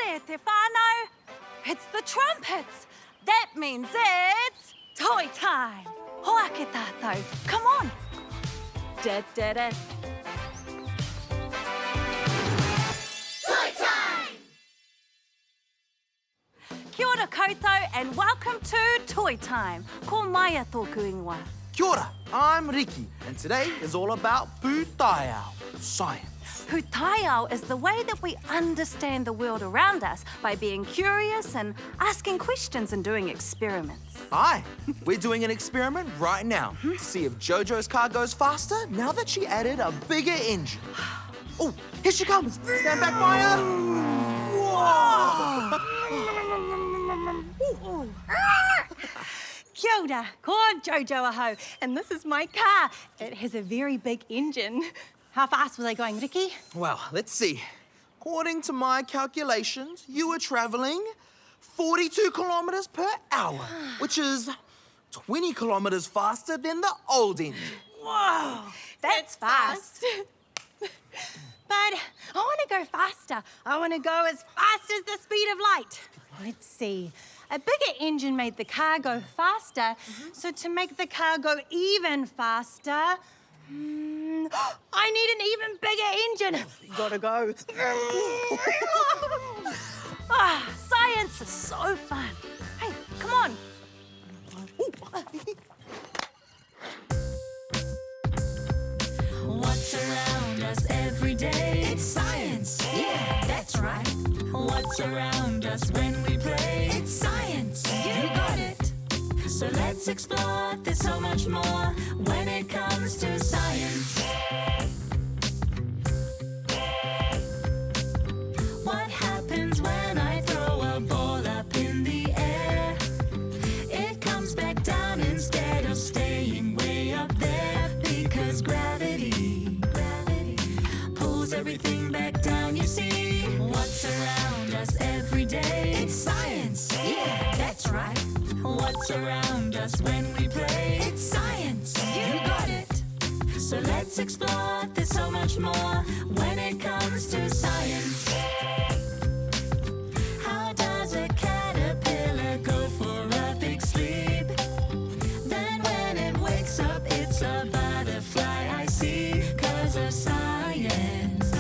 Haere te whānau. It's the trumpets. That means it's toy time. Hoa ke tātou. Come on. Da, da, da. Toy time! Kia ora koutou and welcome to Toy Time. Ko Māia tōku ingoa. Kia ora, I'm Riki, and today is all about pūtaiao, science. Pūtaiao is the way that we understand the world around us by being curious and asking questions and doing experiments. Aye, we're doing an experiment right now to see if Jojo's car goes faster now that she added a bigger engine. Oh, here she comes. Stand back, Māia. Whoa! Kia ora, ko Jojo aho, and this is my car. It has a very big engine. How fast was I going, Riki? Well, let's see. According to my calculations, you were travelling 42 kilometres per hour, which is 20 kilometres faster than the old engine. Whoa, that's fast. But I want to go faster. I want to go as fast as the speed of light. Let's see. A bigger engine made the car go faster, so to make the car go even faster, I need an even bigger engine. Gotta go. Science is so fun. Hey, come on. What's around us every day? It's science. Yeah, that's right. What's around us when we play? It's science. You got it. So let's explore. There's so much more when it comes to science. What happens when I throw a ball up in the air? It comes back down instead of staying way up there, because gravity pulls everything back down, you see. What's around us every day? It's science. Yeah, that's right. What's around us when we play? It's science. You got it. So let's explore. There's so much more when it comes to science. How does a caterpillar go for a big sleep? Then when it wakes up, it's a butterfly, I see. 'Cause of science.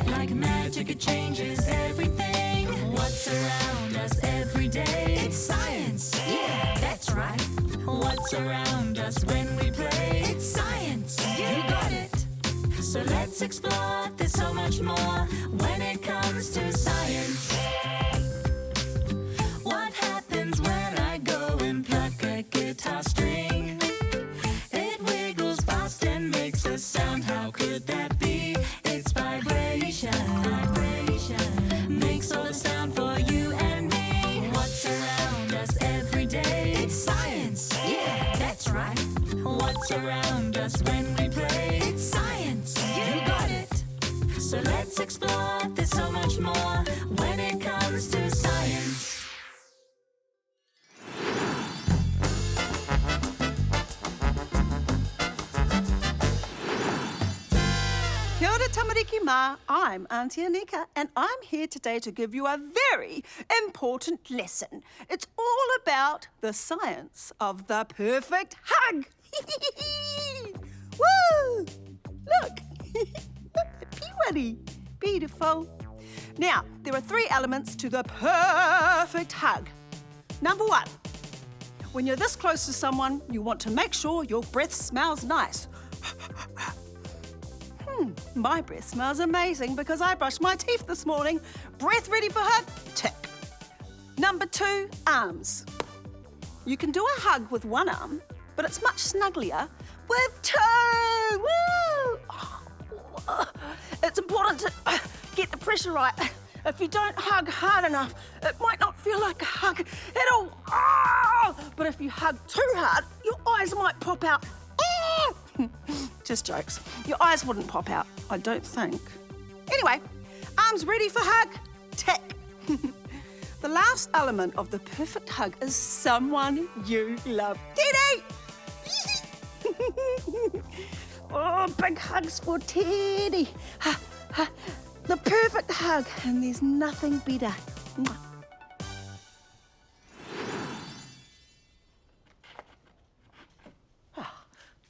Like magic, it changes everything. What's around us every day? It's science. Yeah, that's right. What's around us when we play? It's science. You got it. So let's explore. There's so much more when it comes to science. What happens when I go and pluck a guitar string? It wiggles fast and makes a sound. How could that be? It's vibration. Makes all the sound for you and me. What's around us every day? It's science. Yeah, that's right. What's around us when we play? It's science. You got it. So let's explore. There's so much more when it comes to science. Kia ora tamariki mā, I'm Auntie Anika, and I'm here today to give you a very important lesson. It's all about the science of the perfect hug. Woo! Look, Piwari, beautiful. Now, there are 3 elements to the perfect hug. Number 1, when you're this close to someone, you want to make sure your breath smells nice. My breath smells amazing because I brushed my teeth this morning. Breath ready for hug? Tick. Number 2, arms. You can do a hug with one arm, but it's much snugglier with 2. Woo! It's important to get the pressure right. If you don't hug hard enough, it might not feel like a hug at all. But if you hug too hard, your eyes might pop out. Just jokes. Your eyes wouldn't pop out, I don't think. Anyway, arms ready for hug? Tick. The last element of the perfect hug is someone you love. Teddy! Oh, big hugs for Teddy. The perfect hug hug, and there's nothing better. Mwah.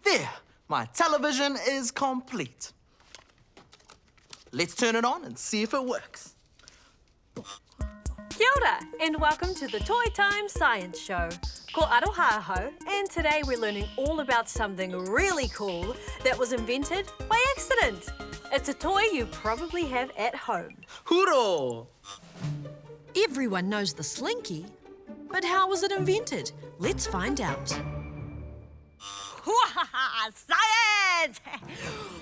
There, my television is complete. Let's turn it on and see if it works. Kia ora, and welcome to the Toy Time Science Show. Ko aroha ho, and today we're learning all about something really cool that was invented by accident. It's a toy you probably have at home. Huro! Everyone knows the Slinky, but how was it invented? Let's find out. Science!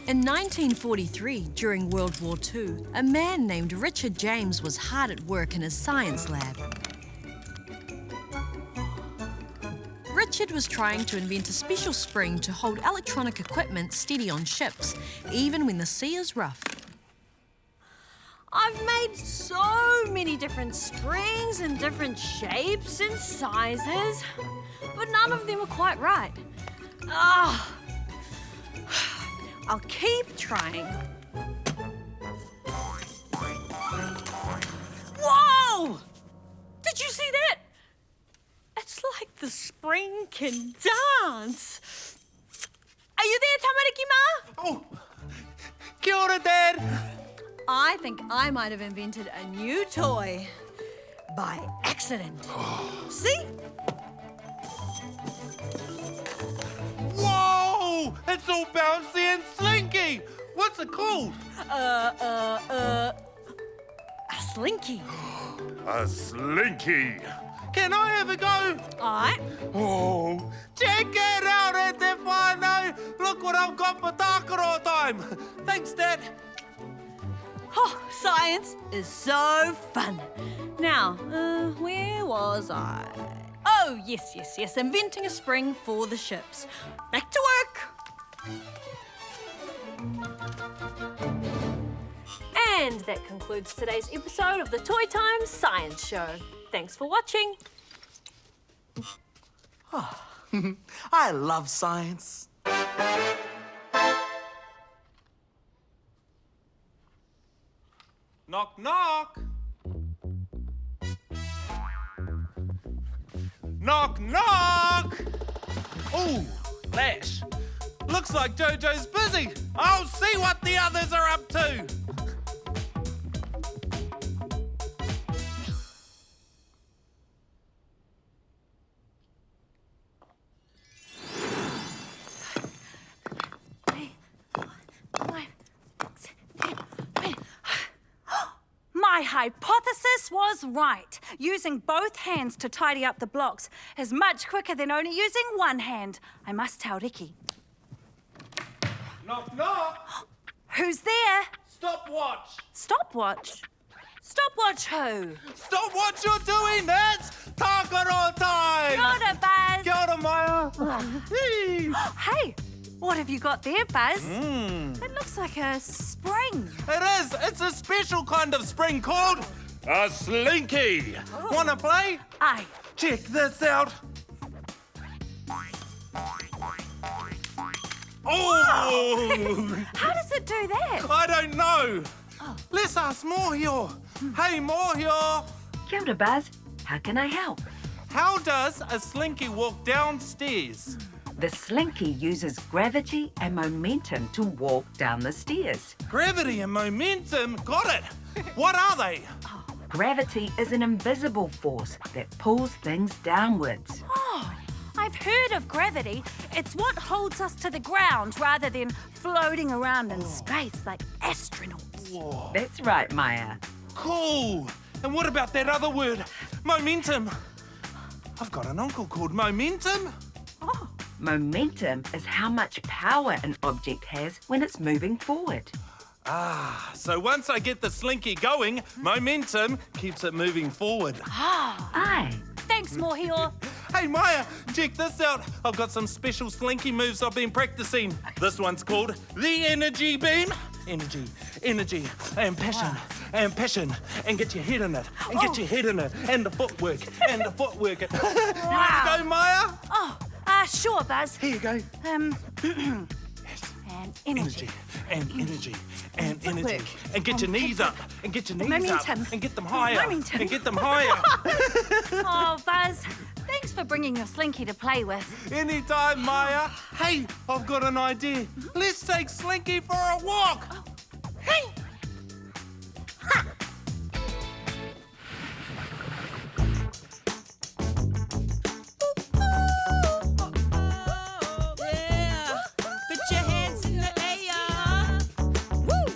In 1943, during World War II, a man named Richard James was hard at work in his science lab. Richard was trying to invent a special spring to hold electronic equipment steady on ships, even when the sea is rough. I've made so many different springs and different shapes and sizes, but none of them are quite right. I'll keep trying. Whoa! Did you see that? It's like the spring can dance. Are you there, Tamariki Ma? Oh, kia ora, Dad. I think I might have invented a new toy by accident. See? Whoa! It's all bouncy and slinky! What's it called? A Slinky. A slinky. Can I have a go? Alright. Oh, check it out, e te whānau. Look what I've got for tākaro time. Thanks, Dad. Oh, science is so fun. Now, where was I? Oh, yes. Inventing a spring for the ships. Back to work. And that concludes today's episode of the Toy Time Science Show. Thanks for watching. I love science. Knock, knock. Knock, knock. Ooh, Lash. Looks like Jojo's busy. I'll see what the others are up to. My hypothesis was right. Using both hands to tidy up the blocks is much quicker than only using one hand. I must tell Riki. Knock, knock. Who's there? Stopwatch. Stopwatch? Stopwatch who? Stop what you're doing. That's tākaro time. Kia ora, Buzz. Kia ora, Māia. Hey. Hey, what have you got there, Buzz? It looks like a spring. It is. It's a special kind of spring called a slinky. Wanna play? Aye. Check this out. Oh! How does it do that? I don't know. Let's ask Mōhio. Hey, Mōhio. Kia ora, Buzz. How can I help? How does a slinky walk downstairs? The Slinky uses gravity and momentum to walk down the stairs. Gravity and momentum. Got it. What are they? Gravity is an invisible force that pulls things downwards. Oh, I've heard of gravity. It's what holds us to the ground rather than floating around in space like astronauts. Whoa. That's right, Māia. Cool. And what about that other word? Momentum. I've got an uncle called Momentum. Oh, Momentum is how much power an object has when it's moving forward. Ah, so once I get the slinky going, momentum keeps it moving forward. Aye. thanks, Mōhio. Hey, Māia, check this out. I've got some special slinky moves I've been practicing. This one's called the energy beam. Energy, and passion, and get your head in it, and get your head in it, and the footwork, and the footwork. You want to go, Māia? Oh, sure, Buzz. Here you go. And energy. And energy, and energy. Footwork. And get your knees up. And get your knees Momentum. up. And get them higher. Momentum. And get them higher. Oh, Buzz, thanks for bringing your Slinky to play with. Anytime, Māia. Hey, I've got an idea. Let's take Slinky for a walk. Hey. Yeah, put your hands in the air. Woo!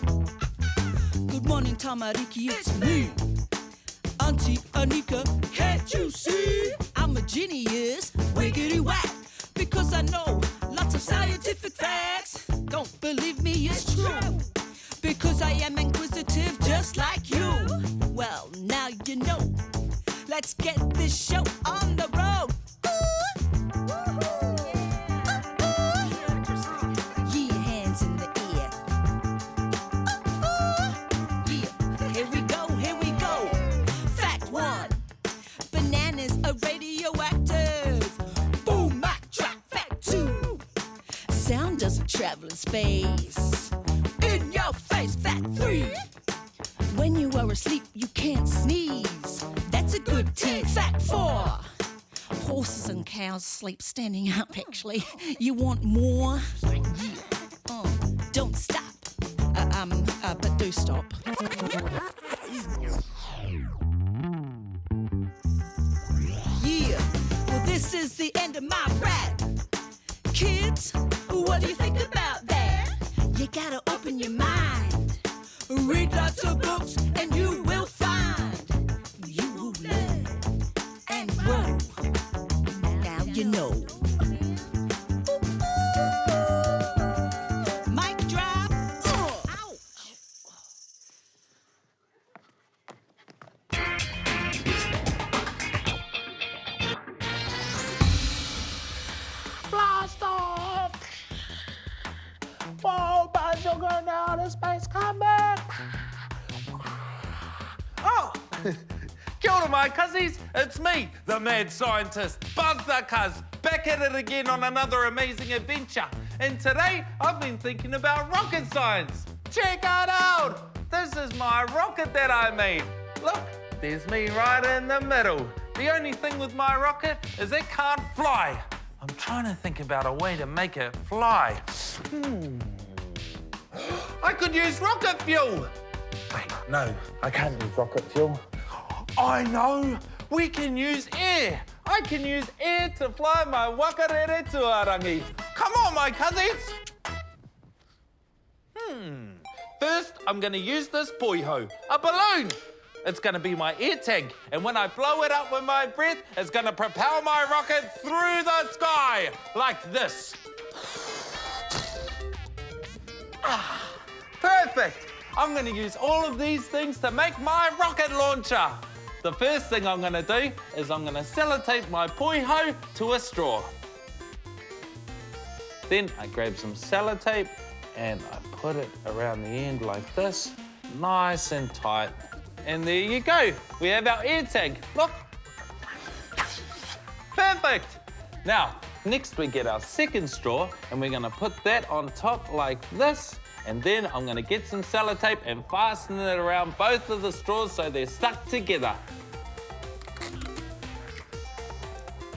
Good morning, Tamariki, it's me. Auntie Anika, can't you see? I'm a genius, wiggity whack. Because I know lots of scientific facts. Don't believe me, it's true. Because I am inquisitive just like you. Well, now you know. Let's get this show on the road. Yeah, hands in the air. Yeah, here we go, here we go. Fact 1, bananas are radioactive. Boom, mic drop. Fact 2, sound doesn't travel in space. In your face. Fact 3, when you are asleep, you can't sneeze. That's a good tip. Fact 4, horses and cows sleep standing up, actually. You want more? Yeah. Don't stop. But do stop. Yeah, well, this is the end of my rap. Kids, what do you think about that? You gotta open your mind. Read lots of books and you will find you will learn and grow. Now you know. Mic drop. Ouch. Blast off! Whoa, Buzz, you're going to outer space. Come back! Oh! Kia ora, my cuzzies. It's me, the mad scientist, Buzz the Cuz, back at it again on another amazing adventure. And today, I've been thinking about rocket science. Check it out! This is my rocket that I made. Look, there's me right in the middle. The only thing with my rocket is it can't fly. I'm trying to think about a way to make it fly. I could use rocket fuel. Wait, no, I can't use rocket fuel. I know, we can use air. I can use air to fly my wakarere tuarangi. Come on, my cousins. First, I'm gonna use this poiho, a balloon. It's gonna be my air tank, and when I blow it up with my breath, it's gonna propel my rocket through the sky, like this. Perfect! I'm gonna use all of these things to make my rocket launcher. The first thing I'm gonna do is I'm gonna sellotape my poiho to a straw. Then I grab some sellotape and I put it around the end like this, nice and tight. And there you go, we have our air tank, look. Perfect! Now, next we get our second straw and we're gonna put that on top like this. And then I'm gonna get some sellotape and fasten it around both of the straws so they're stuck together.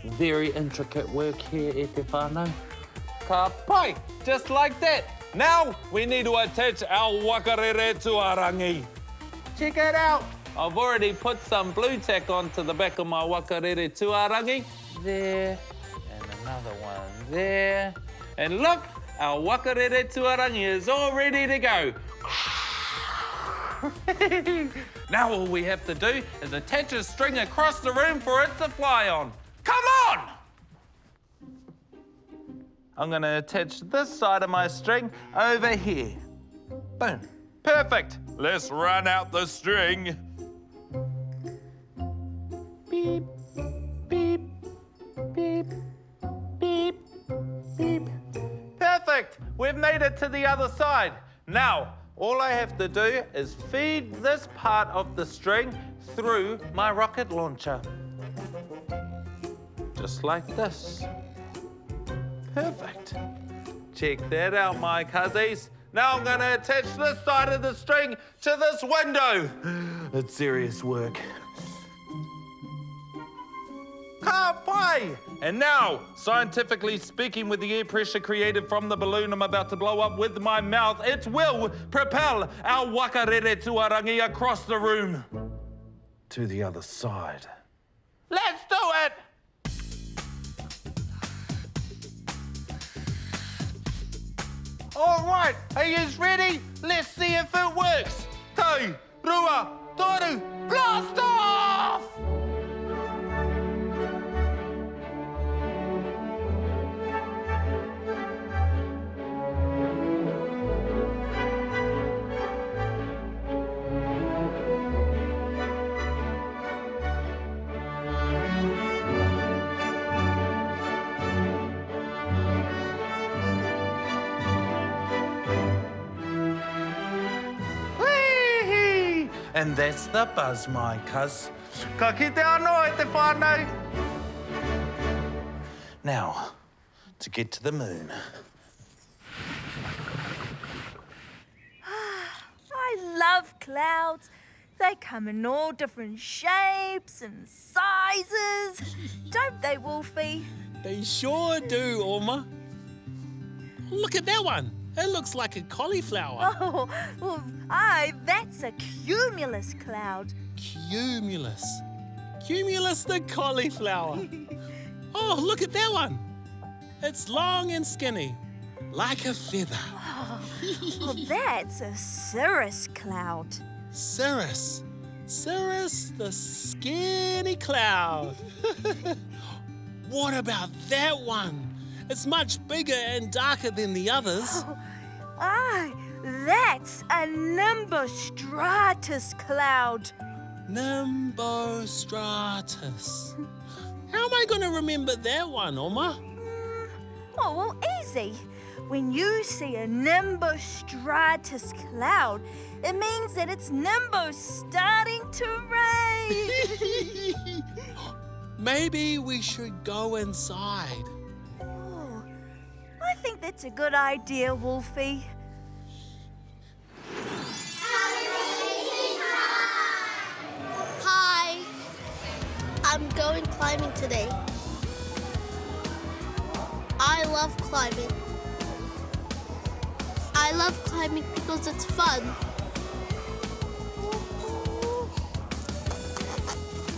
Very intricate work here, e te whānau. Ka pai, just like that. Now we need to attach our wakarere tuarangi. Check it out. I've already put some blue tack onto the back of my wakarere tuarangi. There, and another one there. And look, our wakarere tuarangi is all ready to go. Now all we have to do is attach a string across the room for it to fly on. Come on! I'm gonna attach this side of my string over here. Boom. Perfect. Let's run out the string. Beep, beep, beep, beep, beep. Perfect. We've made it to the other side. Now, all I have to do is feed this part of the string through my rocket launcher. Just like this. Perfect. Check that out, my cuzzies. Now I'm gonna attach this side of the string to this window. It's serious work. Halfway! And now, scientifically speaking, with the air pressure created from the balloon I'm about to blow up with my mouth, it will propel our wakarere tuarangi across the room to the other side. Let's do it! All right, are you ready? Let's see if it works. Tau, rua, toru, blast off! And that's the buzz, my cuz. Ka kite anō e te whānau. Now, to get to the moon. I love clouds. They come in all different shapes and sizes. Don't they, Wolfie? They sure do, Oma. Look at that one. It looks like a cauliflower. Oh, well, aye, that's a cumulus cloud. Cumulus. Cumulus the cauliflower. Oh, look at that one. It's long and skinny, like a feather. Well, that's a cirrus cloud. Cirrus. Cirrus the skinny cloud. What about that one? It's much bigger and darker than the others. Oh, aye, that's a nimbostratus cloud. Nimbostratus. How am I going to remember that one, Oma? Oh, well, easy. When you see a nimbostratus cloud, it means that it's nimbo starting to rain. Maybe we should go inside. I think that's a good idea, Wolfie. Hi. I'm going climbing today. I love climbing. I love climbing because it's fun.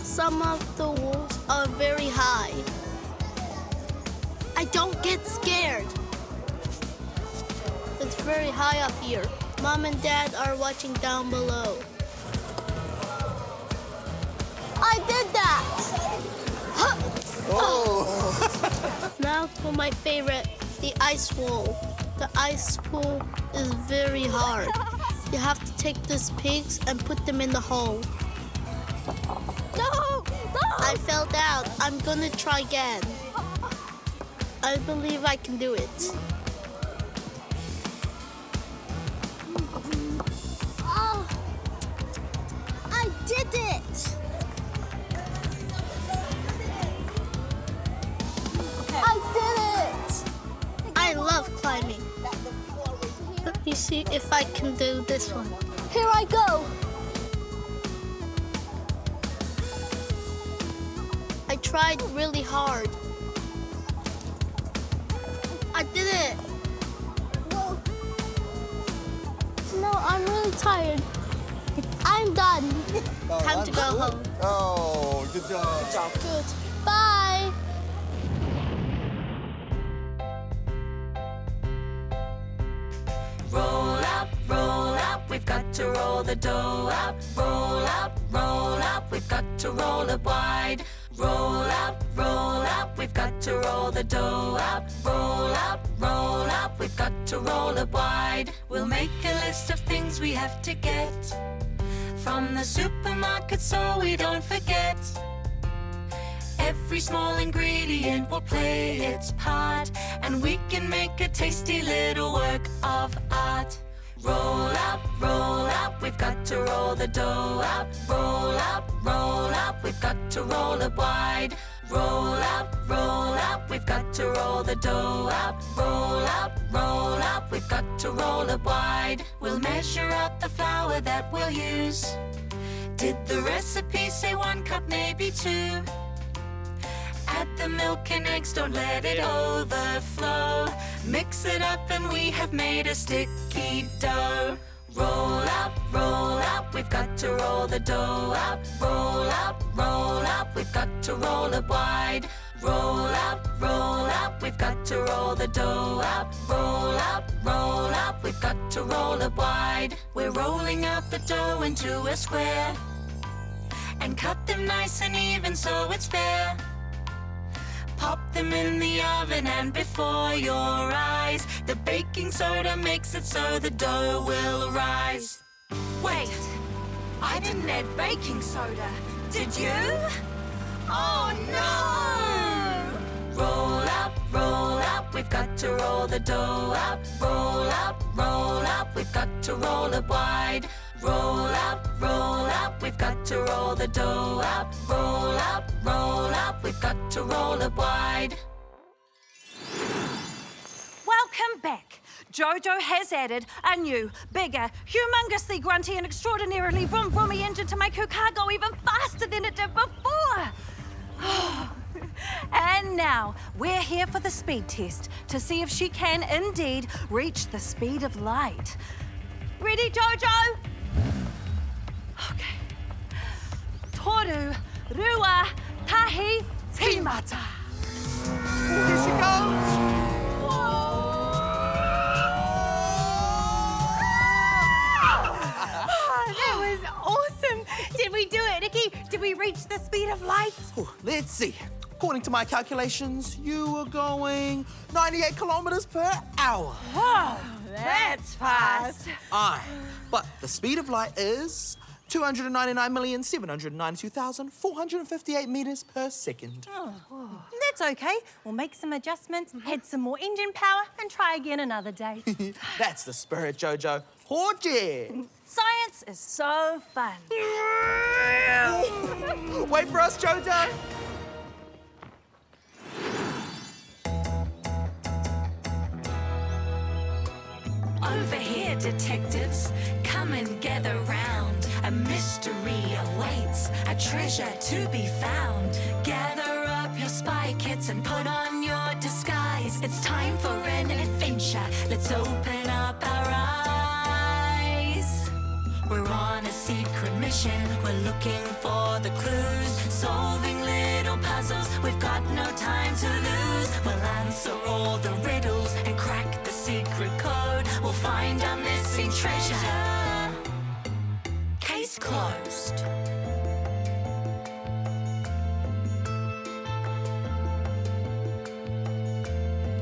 Some of the walls are very high. I don't get scared. It's very high up here. Mom and Dad are watching down below. I did that! Oh! Now for my favorite, the ice wall. The ice wall is very hard. You have to take these pigs and put them in the hole. No! No! I fell down. I'm gonna try again. I believe I can do it. Oh, I did it! I did it! I love climbing. Let me see if I can do this one. Here I go! I tried really hard. I did it! Whoa. No, I'm really tired. I'm done. Time to go home. Oh, good job. Good job. Good. Bye! Roll up, we've got to roll the dough up. Roll up, we've got to roll it wide. Roll up, we've got to roll the dough up. Roll up, we've got to roll it wide. We'll make a list of things we have to get from the supermarket so we don't forget. Every small ingredient will play its part, and we can make a tasty little work of art. roll up, we've got to roll the dough up. Roll up, we've got to roll it wide. Roll up, we've got to roll the dough up. Roll up, we've got to roll it wide. We'll measure out the flour that we'll use. Did the recipe say 1 cup, maybe 2? Add the milk and eggs, don't let it overflow. Mix it up and we have made a sticky dough. Roll up, we've got to roll the dough up. Roll up, we've got to roll it wide. Roll up, we've got to roll the dough up. Roll up, we've got to roll it wide. We're rolling out the dough into a square and cut them nice and even so it's fair. Pop them in the oven and before your eyes, the baking soda makes it so the dough will rise. Wait, I didn't add baking soda. Did you? Oh no! Roll up, we've got to roll the dough up. Roll up, we've got to roll it wide. Roll up, we've got to roll the dough up. Roll up, we've got to roll it wide. Welcome back. Jojo has added a new, bigger, humongously grunty and extraordinarily vroom-vroomy engine to make her car go even faster than it did before. And now we're here for the speed test to see if she can indeed reach the speed of light. Ready, Jojo? Okay. Toru, rua, tahi, timata. Here she goes. That was awesome. Did we do it, Nikki? Did we reach the speed of light? Oh, let's see. According to my calculations, you were going 98 kilometers per hour. Whoa, that's fast. Aye, but the speed of light is 299,792,458 meters per second. That's okay. We'll make some adjustments, add some more engine power, and try again another day. That's the spirit, Jojo. Jorge! Science is so fun. Wait for us, Jojo. Over here, detectives, come and gather round. A mystery awaits, a treasure to be found. Gather up your spy kits and put on your disguise. It's time for an adventure. Let's open up our eyes. We're on a secret mission. We're looking for the clues, solving little puzzles. We've got no time to lose. We'll answer all the riddles and crack the secret code. We'll find our missing treasure. Case closed.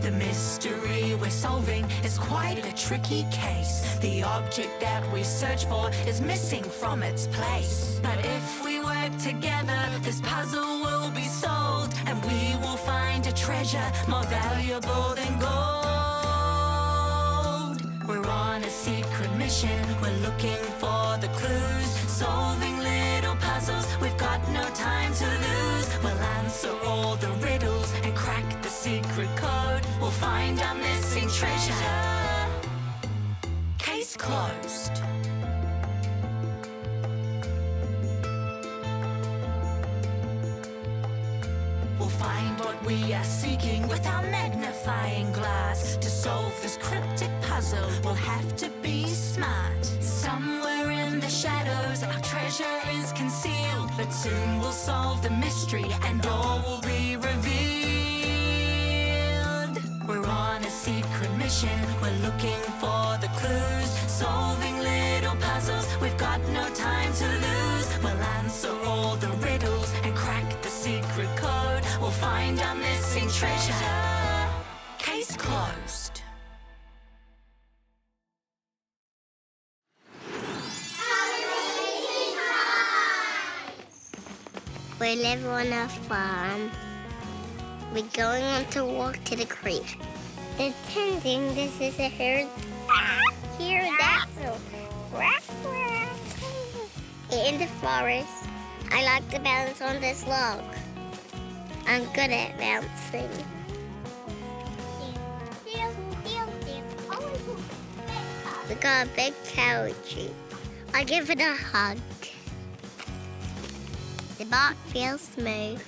The mystery we're solving is quite a tricky case. The object that we search for is missing from its place. But if we work together, this puzzle will be solved, and we will find a treasure more valuable than gold. We're on a secret mission. We're looking for the clues, solving little puzzles. We've got no time to lose. We'll answer all the riddles and crack the secret code. We'll find our missing treasure. Case closed. We'll find what we are seeking with our magnifying glass. To solve this cryptic puzzle, we'll have to be smart. Somewhere in the shadows, our treasure is concealed. But soon we'll solve the mystery and all will be revealed. We're on a secret mission. We're looking for the clues, solving little puzzles. We've got no time to lose. We'll answer all the riddles and crack the secret code. We'll find our missing treasure. Case closed. We live on a farm. We're going on to walk to the creek. Pretending this is a herd. Hear that in the forest. I like to bounce on this log. I'm good at bouncing. We got a big cherry tree. I give it a hug. The bark feels smooth.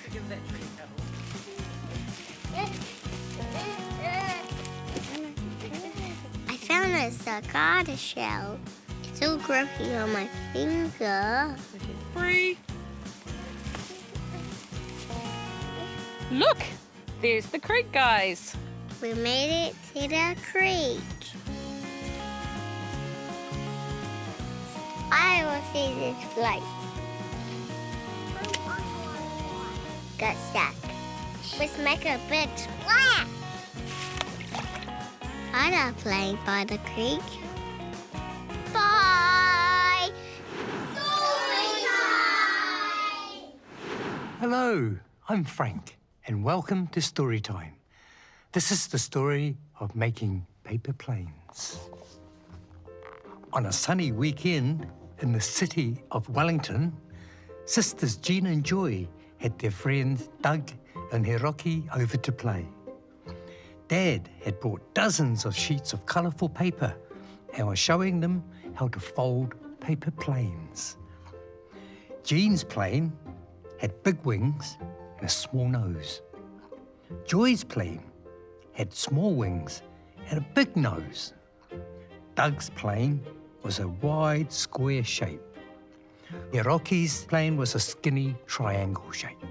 I found a cicada shell. It's all growing on my finger. Free. Look, there's the creek, guys. We made it to the creek. I will see this flight. Got stuck. Let's make a big splash. I'm not playing by the creek. Bye. Hello, I'm Frank, and welcome to Storytime. This is the story of making paper planes. On a sunny weekend in the city of Wellington, sisters Jean and Joy had their friends Doug and Hiroki over to play. Dad had brought dozens of sheets of colourful paper and was showing them how to fold paper planes. Jean's plane had big wings and a small nose. Joy's plane had small wings and a big nose. Doug's plane was a wide square shape. Hiroki's plane was a skinny triangle shape.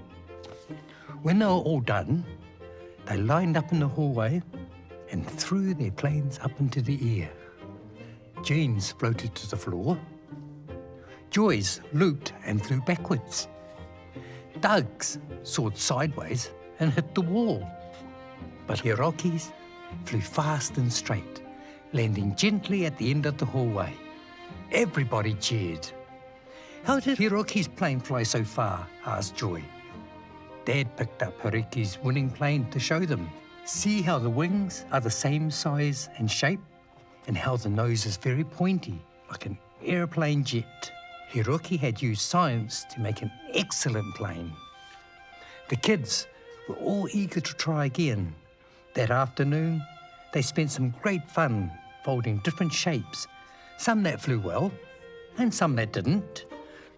When they were all done, they lined up in the hallway and threw their planes up into the air. Jean's floated to the floor. Joy's looped and flew backwards. Doug's soared sideways and hit the wall. But Hiroki's flew fast and straight, landing gently at the end of the hallway. Everybody cheered. How did Hiroki's plane fly so far? Asked Joy. Dad picked up Hiroki's winning plane to show them. See how the wings are the same size and shape, and how the nose is very pointy, like an airplane jet. Hiroki had used science to make an excellent plane. The kids were all eager to try again. That afternoon, they spent some great fun folding different shapes, some that flew well and some that didn't,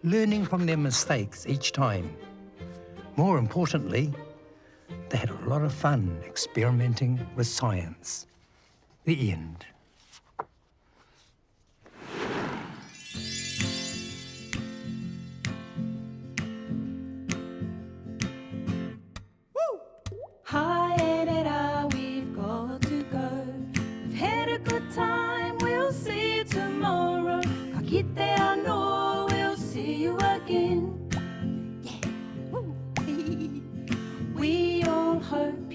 learning from their mistakes each time. More importantly, they had a lot of fun experimenting with science. The end. Hi, we've got to go. We've had a good time, we'll see you tomorrow. Ka kite anō, we'll see you again. Yeah. We all hope